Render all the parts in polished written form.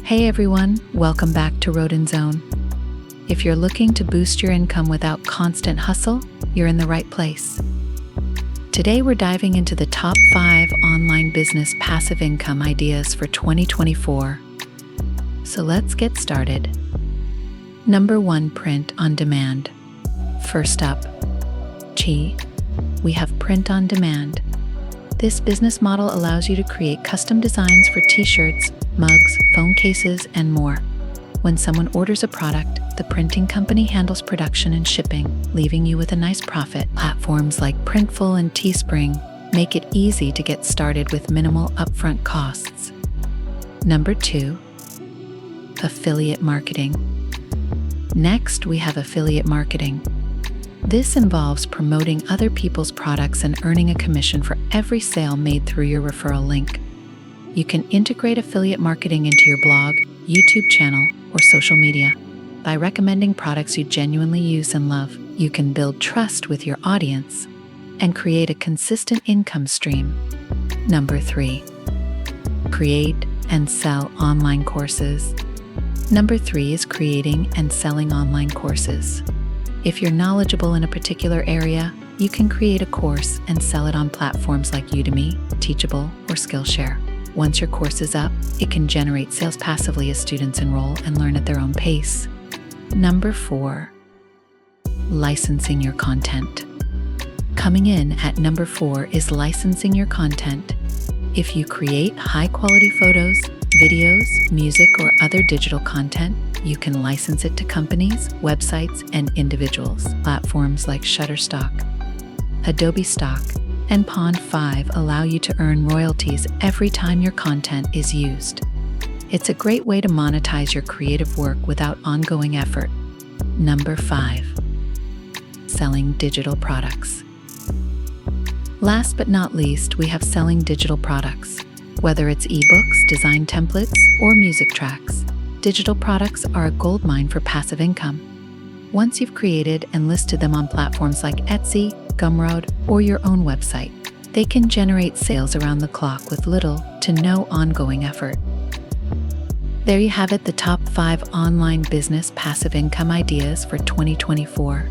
Hey everyone, welcome back to Roden Zone. If you're looking to boost your income without constant hustle, you're in the right place. Today we're diving into the top 5 online business passive income ideas for 2024. So let's get started. Number 1, print on demand. First up, we have print on demand. This business model allows you to create custom designs for t-shirts, mugs, phone cases, and more. When someone orders a product, the printing company handles production and shipping, leaving you with a nice profit. Platforms like Printful and Teespring make it easy to get started with minimal upfront costs. Number 2, affiliate marketing. Next, we have affiliate marketing. This involves promoting other people's products and earning a commission for every sale made through your referral link. You can integrate affiliate marketing into your blog, YouTube channel, or social media. By recommending products you genuinely use and love, you can build trust with your audience and create a consistent income stream. Number 3, create and sell online courses. Number 3 is creating and selling online courses. If you're knowledgeable in a particular area, you can create a course and sell it on platforms like Udemy, Teachable, or Skillshare. Once your course is up, it can generate sales passively as students enroll and learn at their own pace. Number 4, licensing your content. Coming in at number 4 is licensing your content. If you create high-quality photos, videos, music, or other digital content, you can license it to companies, websites, and individuals. Platforms like Shutterstock, Adobe Stock, and Pond5 allow you to earn royalties every time your content is used. It's a great way to monetize your creative work without ongoing effort. Number 5, selling digital products. Last but not least, we have selling digital products. Whether it's ebooks, design templates, or music tracks, digital products are a goldmine for passive income. Once you've created and listed them on platforms like Etsy, Gumroad, or your own website, they can generate sales around the clock with little to no ongoing effort. There you have it, the top 5 online business passive income ideas for 2024.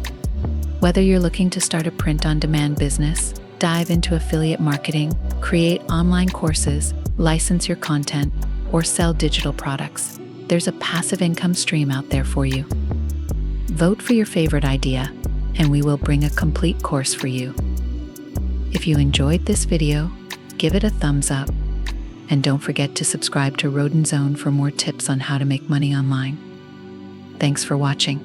Whether you're looking to start a print-on-demand business, dive into affiliate marketing, create online courses, license your content, or sell digital products, there's a passive income stream out there for you. Vote for your favorite idea, and we will bring a complete course for you. If you enjoyed this video, give it a thumbs up, and don't forget to subscribe to Roden Zone for more tips on how to make money online. Thanks for watching.